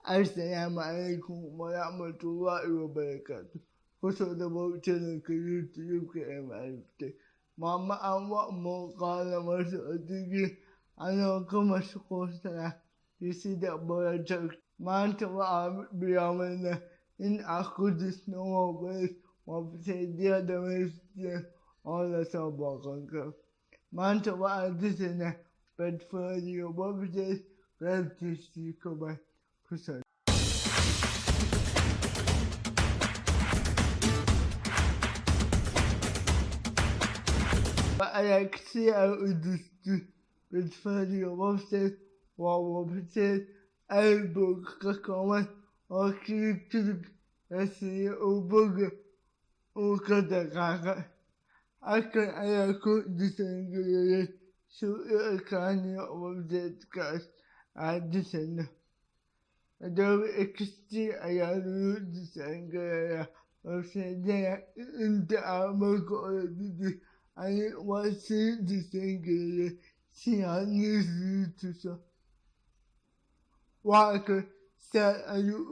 Assalamu alaikum wa rahmatullahi wa barakatuh. Kusa da bautar ka YouTube ka MRT. Mama amma mu kala masu adigi ana kuma su kosa yasi da barajar. Manta wa biya mana in akudis no wabe wa sai da mai all sabakanka. Manta wa adisena Bedford yo babje gratisi kuma kusa. Alexia Udustu Bedford yo babje wa babje elbow kakoma o kritik esi oboga o kada kaka. Akan ayako disengere su kani babje kas a disengere. Adobe XD ayaru disengere osede inta amako didi ani wasi disengere si ani zutuso waka sa ayu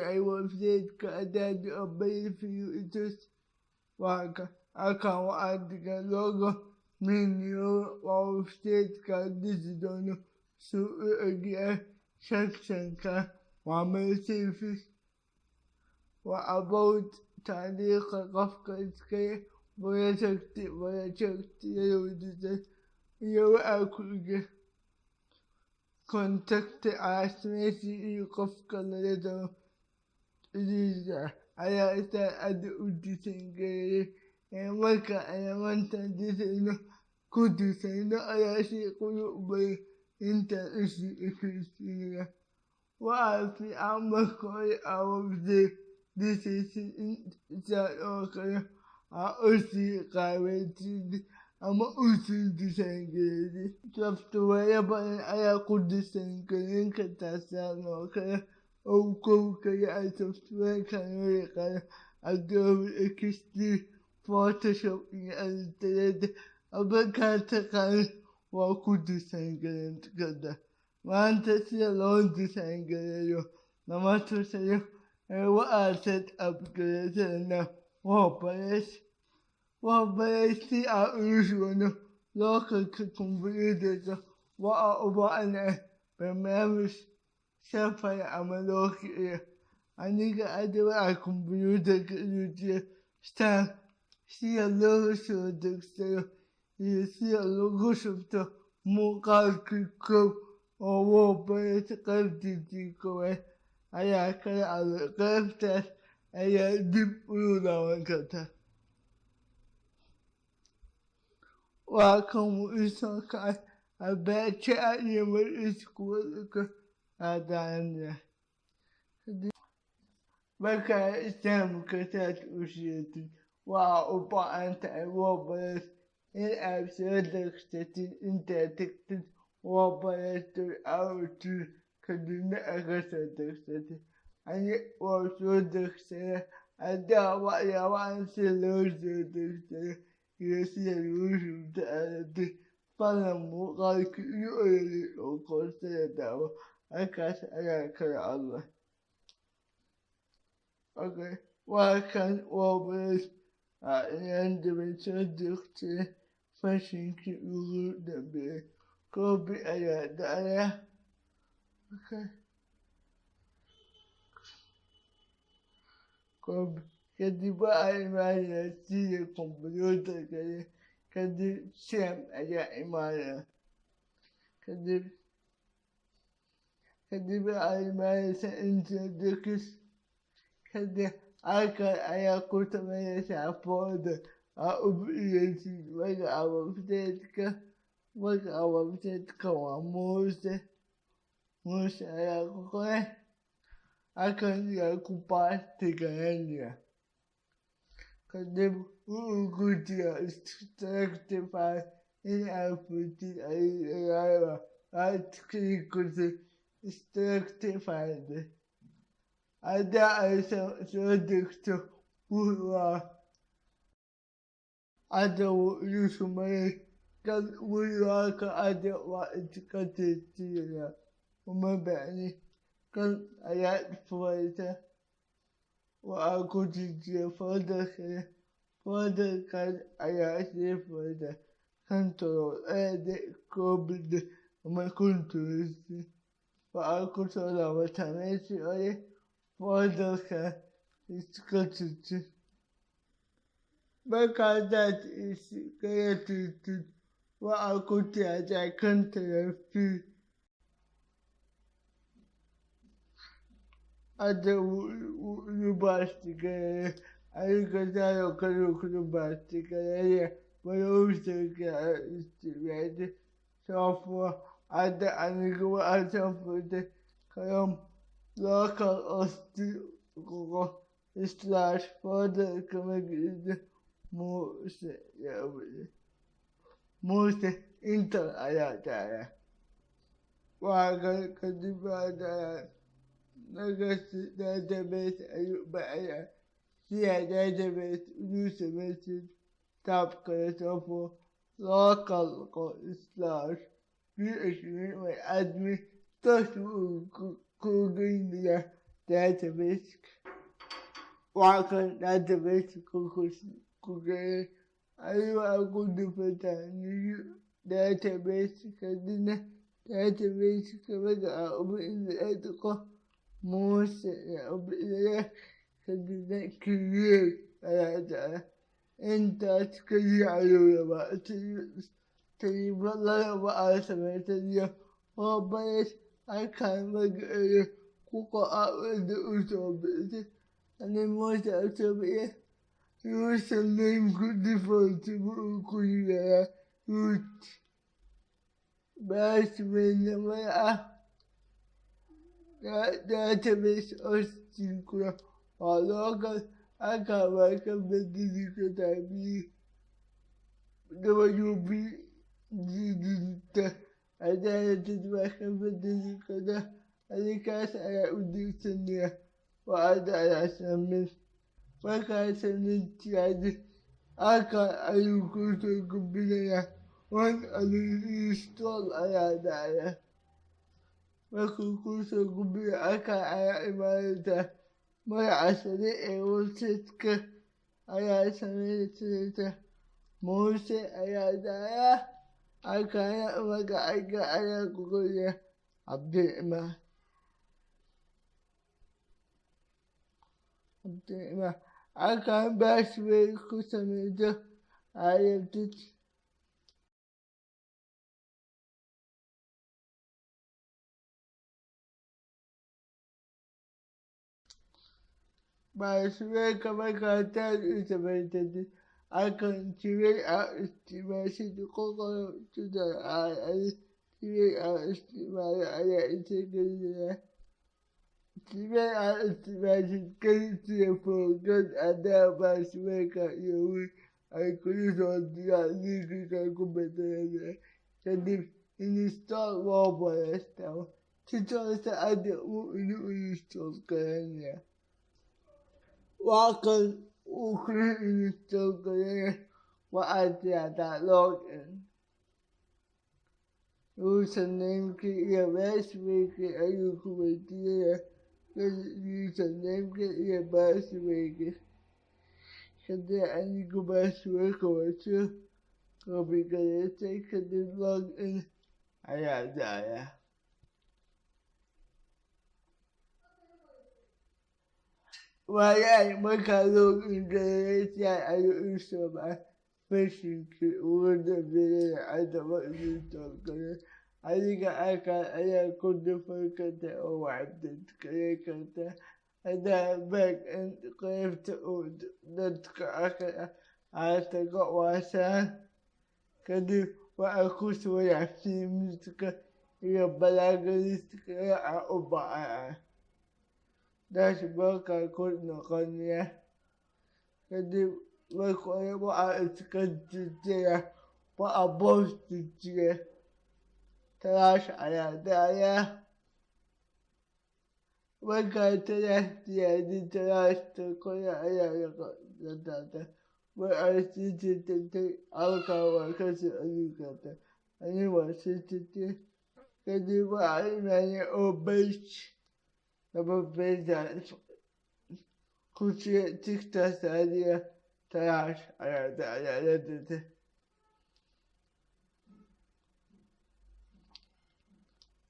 I was dead ka dad obey for you it is waka aka wa adiga logo minyo wa state ka disidono su again section wa mercy wa about tarikh qafka iskay waya shakti yudite yo akuge contact us messi qafka ledo iza aya ita ad udisengere waka aya wanta diseno kudiseno aya shi qulubi inta ishi Christina wa fi amakoi awde this is that okay a usi kaweti ama usi disengere software ban aya kudisengere katasa no kaya o ko kaya software kan kaya Adobe XD Photoshop Illustrator abakata kan wa kudisengere kada wanta siya long disengere yo namato sayo wa set upgrade na wa si a usual local computer wa ana permeamus shafa amaloki aniga adawa a computer ka star siya logo so dexter siya logo shopto mukal kiko owo bayet qalbti kowe aya kala al qaftas aya dib ula wakata wa kam isaka abacha ayamar iskuka adanya baka istam katat ushiyati wa upa anta wa bayet in absurd statin inta tiktit وبيت الأرض كدنا أغسل دكتة أني وصل دكتة أدا ويا وانسلوز دكتة يسير وشوف تأتي فلم قالك يؤلي وقلت دعوة أكاس أياك الله أوكي وكان وبيت عندما صدقت فشنك يقول دبي Kobe aya daya. Okay. Kobe kadi ba ay maya siya computer kadi siyam aya imaya. Kadi ba ay maya sa interdikis kadi aka aya kuta maya sa foda a ubiyasi waga awaftetka waka awaftetka wa Mose aya kukoe akan ya kupati kanya kadi ukutia structify in aputi ay atkikuti structified ada ay so dikto uwa ada yusumay kan uwa ka ada wa itikati tira umabani kan ayaad furaysaa waxaa ku jijiya folderkaas ayaa sii furaysa Ctrl+A koobida ama Ctrl+C waxaa kusoo laabataa meeshii hore folderkaas iska tuji markaasaad iskaga tujid waxaa ku tiraahdaa Ctrl+V hadda wuu baastigareeyay adiga sidoo kale wuu baastigareeyay browserka aad isticmaashay soo furo hadda aniga waxaan soo furtay Chrome localhost/folderka magaciisa Muse Enter ayaa taagan waxaa kadib database ayuu baxayaa si aad database ugu samaysid tab kale soo furo localhost/php toos ku geynayaa databaseka waxaa kan databaseka ku geeyay adiga waxaa ku dhufataa new database kadibna databaseka magaca ubixiso Muse ubixiya kadibna create ayaa taala intaas kaliya ayuu rabaa taybadada waxaa samaysay iyo hoobadeed halkaan magaceeda ku qor-aanada u soo bixisay ani Muse u soo bixiyay username-ku default-igu uu ku yiraahdaa root password-na magaca database hostingkuna waa local halkaan waa ka bedeli kartaa wp-dinta haddaad rabtid waa ka bedeli kartaa adinkaas ayaa u dirsanaya waxaad ayaa sameyn markaad samayn tirahdid halkaan ayuu kusoo gudbinayaa uninstall ayaa dhacaya markuu kusoo gudbiyo halkaan ayaa imaanaysaa magaca sare ee website-ka ayaa samaysanaysaa Muse ayaa dhacaya halkaana magacayga ayaa ku qoraya Cabdiraxmaan halkaan password ku samayso aad rabtid passwordka markaasaad u samaysatid halkan jiray aad isticmaashid qoqol sida jiray aad isticmaalo ayaa isa gelinayaa jiray aad isticmaashid kaliya forgot haddaa passwordka iyo wii ay kula soo diraan linkiga ku bedelanaya kadib install waa bareystaa si toosa hadda inuu install garanayaa waa kan uu kula install garanayaa waxaad tiraahdaa login username-kii iyo passwordkii ayuu ku weydiinayaa username-kii iyo passwordkii kadib anigu passwordka waa soo copy gareysay kadib login ayaa dhacaya waayahay markaa login gareysay ayuu ii soo baxay fashinkii ugu dambeeyay haddaba install garey adiga halkaan ayaa ku dhufan karta oo waxaad gareyn kartaa haddaa back-end qaybta uu dadka akhriya aad tago waasaan kadib waxaa ku sugan filmiska iyo blacklist-ka aan u baahanahay dashboard-ka ku noqonaya kadib marka hore waxaa iska tujiyaa waxaa boos tujiya trash ayaa dhacaya markaa trash diyaadin trashta kore ayaa yaqaanata waxay sii tirtirtay halkaa waa ka socon kartaa ani waa sii tirtir kadib waxaa imaanaya oo page da babbar da kuce tikta sariya ta da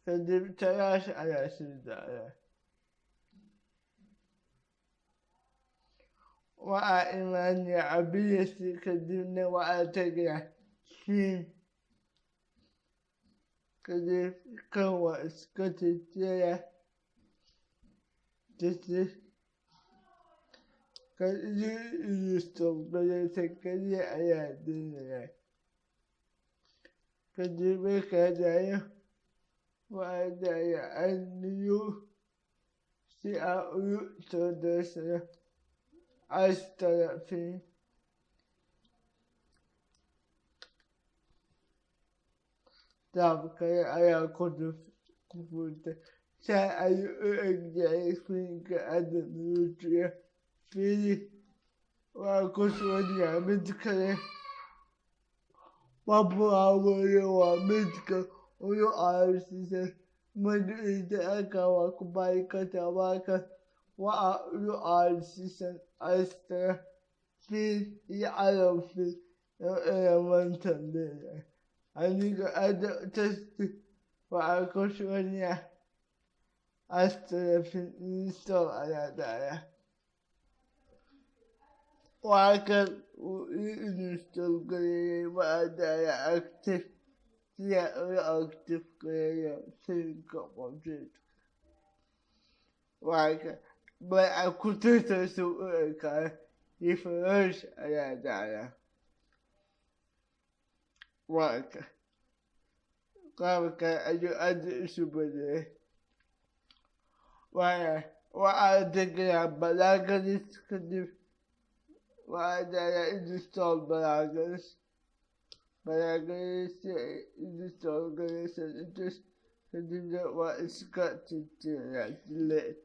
Kadir telaş arasında وإيمان عبيس كدرنا وأتقى شين كدر كوا اسكتتيا تسلس كدر يستقبل سكري على الدنيا كدر بكذا وأدعي أن سأعود سدسنا أسترفي تابكي على كفوت سأعود فيك أدن يوتيا فيه وأكسوني أمدكري وابراوي وأمدكري ويو أرسيسي من إيداك وكبايك تباك ويو أرسيسي أستر في يعلم في من تنبيه أنيك أدى تستي وأكشوني أستر في نستر على دايا وأكل ونستر قليل وأدايا أكتف يا أكتف قليل سنك وجد وأكل بأكل تسوءك يفرش على دايا وأكل قامك أدرس بدري وأدري بلاغة كذب وأدري إدستول بلاغة إدستول كذب وإسكت تلات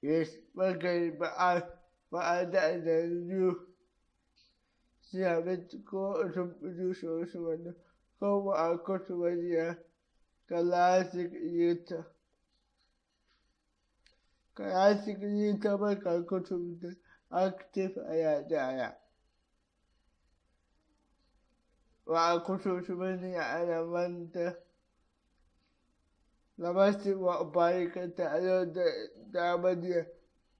Yes, okay, but I don't know. See, I went to go to do so when go I go to the classic eater. Classic eater, but I go to the active ayadaya. Well, I go to many elements. Lamasti wa barika ta'ala da abadiya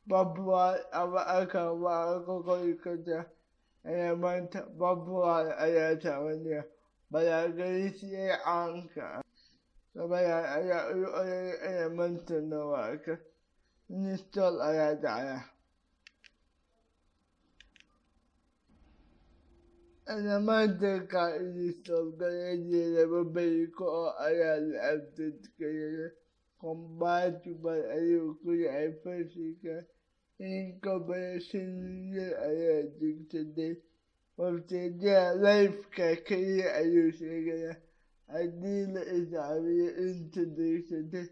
babuwa aka wa aka kawai kanta manta babuwa ayata waniya bala gari shi ya anka bala ya manta na waka nistol ayata أنا ما أتوقع إني استغرقت لبابيكو على العبد كذا قمبات بالأيوكي عفشك إن قبل سنين على دكتور وابتدى لايف كي أيوشك الدين الإسلامي أنت دكتور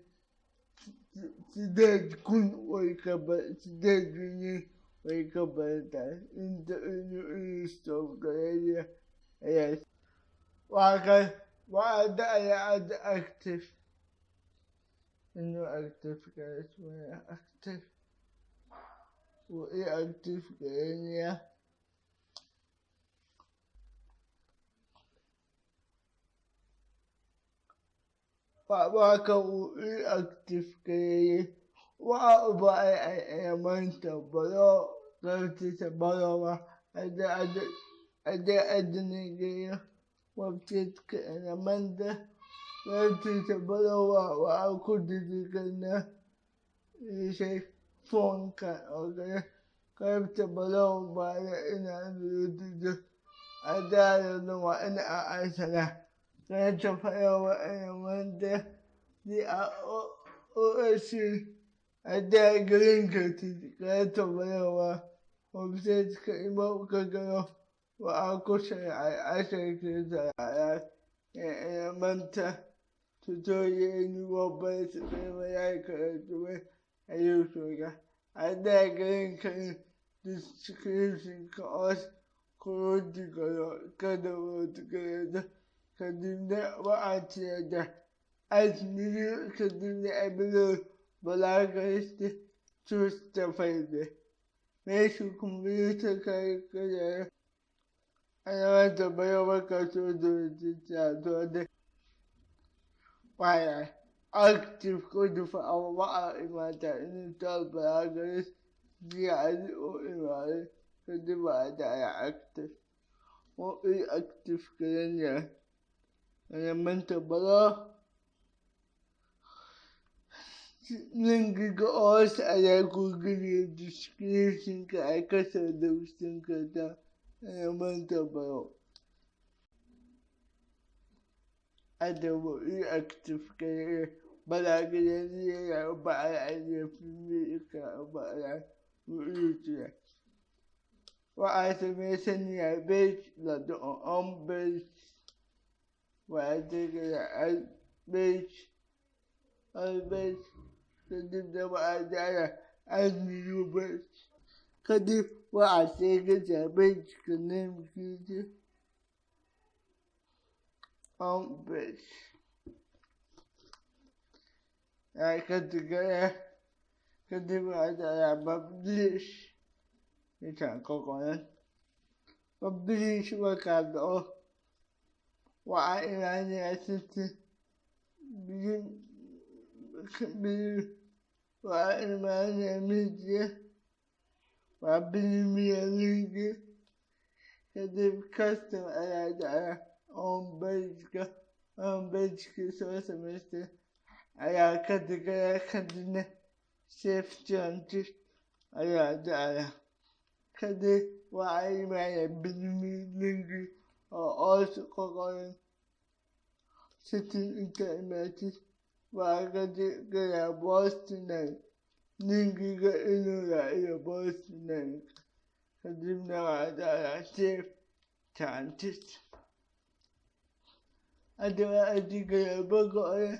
تداد كن ويكبر تداد جنيه ويكبر أنت إنه استغرقت yes وعد أكتف إنه أكتف كانت وأنا أكتف وإيه أكتف كأني فأباك وإيه أكتف كأني وأبا أيمن تبرو قلت تبرو أدني جيه وابتدك أنا منده قلت تبرو وأكد ذكرنا شيء فون كان أوكي قلت تبرو بعد إنا نريد أدار وأنا أعيشنا قلت فرو أنا منده لأؤسي أدار جرينكتي قلت تبرو وابتدك إمام كجرو وأكش عشرة ساعات منت تتوين وبيت الملاك أيوسوكا أداكين كان ديسكريبشن كأس كروتي كدوت كده kadibna waxaad tirahdaa admiro kadibna abilio balaagaysta choose file meesha kombiyuutarkaaga ka yaalo ayaa dambeeya markaad soo dooratid waxay active ku dhufa ama waxaa imaataa inuu taal balaagayo si caadi u imaaday kadib waxaa dhacaya active oo ii active garan yahay elementa balo linkiga hoose ayaa ku geliya descriptionka ay kasoo dawsan kartaa elementa balo hadda wuu ii active gareeya balaagayadiyaa u bacaya filmika u bacaya wuu ii jira waxaa sameysanayaa page la dhaho on page waxaa tegayaa page kadibna waxaa dhacaya add new page kadib waxaad sheegaysaa pageka namekiisa on page kadib waxaa dhacaya publish intaan ka qoran publish markaa dhaco waxaa imaanaya system waxaa imaanaya media waa premier league kadib custom ayaa dhacaya on pageka soo samaystay ayaa ka digaya kadibna save changes ayaa dhacaya kadib waxaa imaanaya premier league oo hoos ka qoran setting inta imaatid waxaa ka digayaa Boston linkiga inuu raaciyo Boston kadibna waxaa dhacaya save changes hadda waxaa digayaa boga hore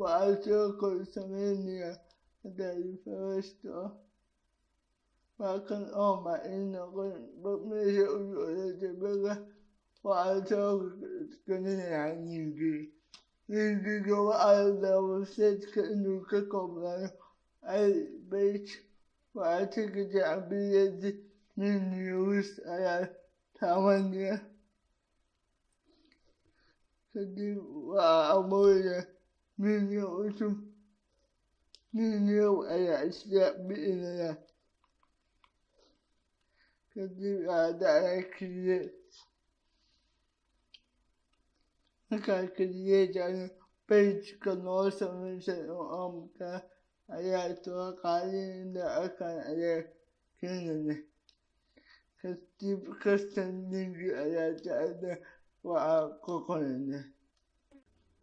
waxaa soo kor sameynayaa hadda refresh waa kan ooma ii noqon meesha u orada boga waxaa soo gelinayaa linkiga waxaa la website-ka inuu ka koobnaado page waxaa tegaysaa ability news ayaa taabanaya kadib waxaa abuuraya menu cusub ayaa isla bixinaya kadib waxaa dhacaya create markaa create pageka noo samaysan oo amka ayaa soo qaadinayna halkan ayaa keenaya kadib custom link ayaa dhacda waxaa ku qoraya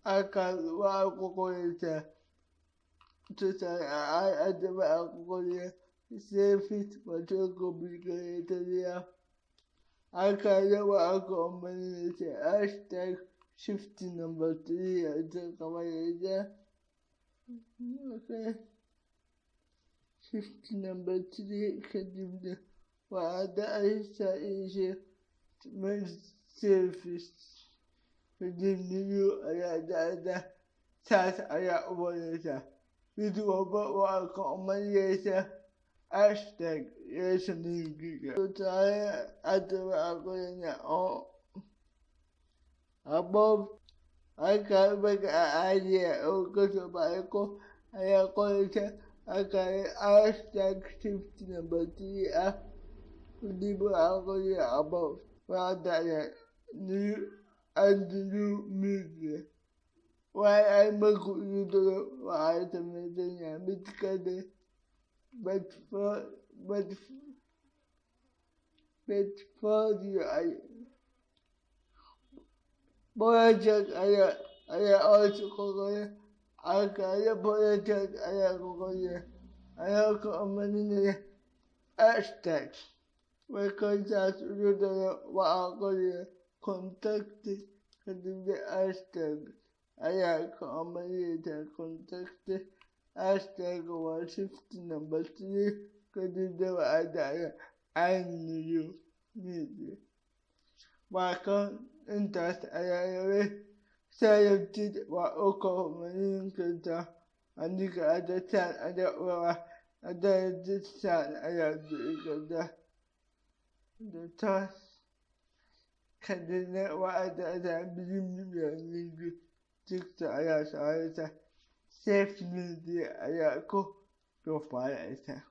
halkaas waxaa ku qoraysaa tusaale ahaan hadda waxaa ku qoraya save it waa soo complicated halkaasna waxaa ku omalinaysaa hashtag shift number 3 ayaa qabanaysaa shift number 3 kadibna waxaa dhacaysaa isha service kadib new ayaa dhacda saas ayaa u wadaysaa mid walba waxaa ka omanaysaa hashtag yeesha linkiga tusaale hadda waxaa qoraya oo above halkaa magaca caadiga oo kasoo baxay qof ayaa qoraysa halkaa hashtag shift number 3 ah kadib waxaa qoraya above waxaa dhacaya new media waxa ay marku igu daro waxay samaysanayaan mid kale portfolio project ayaa hoos ku qoraya halkaasna project ayaa ku qoraya ayaa ka omaninaya hashtag markaa saas ugu daro waxaa qoraya contact kadibna hashtag ayaa ka omaninaysaa contact hashtag waa shift number 3 kadibna waxaa dhacaya add new media waa kan intaas ayaa yahay سيبتدئ وأقوم من كذا عندك عادتان أدعوها أدعتان أيادي كذا كذا وأدعتان بجميع تكتا أيا سعيدة سيف ميدي أياكو كفايته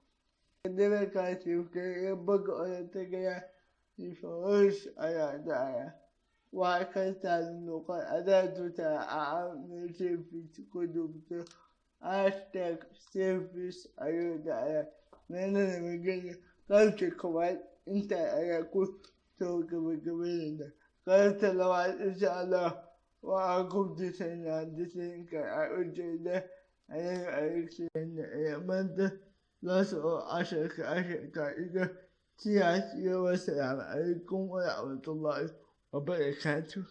كذا كاتب كي يبقى أتكيا يفوش أيا دايا وهكذا النقاط أداة أعمل سيرفيس كتبت هاشتاج سيرفيس أيا دايا من المجال قلت كوال أنت أياكو توك بقبلنا قلت لو إن شاء الله وأقوم تسنى تسنى كأجل أيك سنة من لا سوء عشرك إذا سياسي والسلام عليكم ورحمة الله وبركاته.